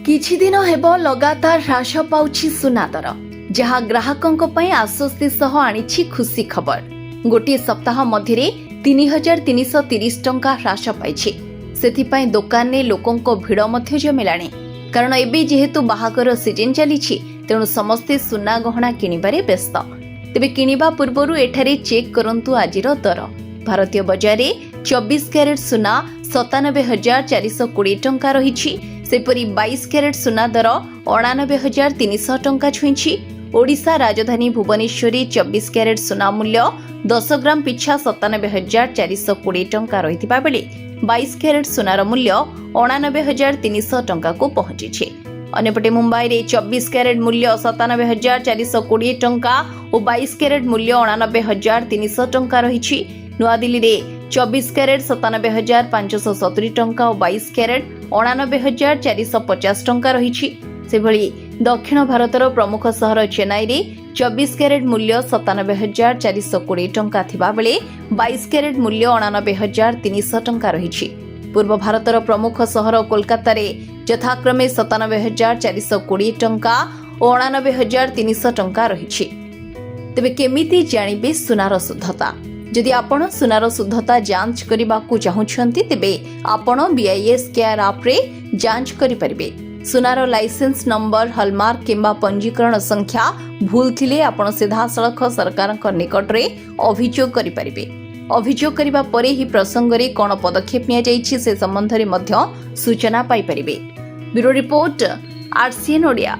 किछि दिन हेबो लगातार ह्रास पाउछि सुना दर, जहा ग्राहकंक पई आश्वस्ति सह आनिछि खुशी खबर। गोटे सप्ताह मध्यरे 3330 टंका ह्रास पाइछि। सेथिपई दुकान ने लोकंक भिड़ मध्य जमिलाणी, कारण एबे जेहेतु बाहागर सीजन चलीछि तेणु समस्ते सुना गहना किनिबारे व्यस्त। तेबे किनिबा पूर्वरु एठारे चेक करंतु आजिर दर। भारतीय बजार में 24 कैरेट सुना 97,420 टंका रही। सेपरी 22 कैरेट सुना दर 89,300 टंका छुईंछि। ओडिशा राजधानी भुवनेश्वर 24 कैरेट सुना मूल्य 10 ग्राम पिछा 97,420 टंका रहिथिबा बेले 22 कैरेट सुनार मूल्य 89,300 टंका को पहुंची। अन्यपटे मुंबई रे 24 कैरेट मूल्य 97,420 टंका और 22 कैरेट मूल्य 89,300 टंका रही। नुआदिल्ली रे 24 कैरेट 97,570 टंका और 22 कैरेट 89,450 टंका रही। सेभली दक्षिण भारतर प्रमुख सहर चेन्नई रे 24 कैरेट मूल्य 97,420 टंका थिबा बेले 22 कैरेट मूल्य 89,300 टंका रही। पूर्व भारतर प्रमुख सहर कोलकाता रे यथाक्रमे 97,420 टंका और 89,300 टंका रही। तेबे केमिति जानिबे सुनार शुद्धता? जदि आपण सुनार शुद्धता जांच करबा को चाहुछंती तेबे आपण बीआईएस केयर ऐप रे जांच करि परिबे। सुनार लाइसेंस नंबर, हॉलमार्क किंबा पंजीकरण संख्या भूल थिले आपण सीधा सड़क सरकारक निकट रे अभियोग करि परिबे। अभियोग करिबा परे ही प्रसंग रे कोन पदक्षेप निया जाइछि से संबंध रे मध्य सूचना पाई परिबे। Bureau report, RCN Odia.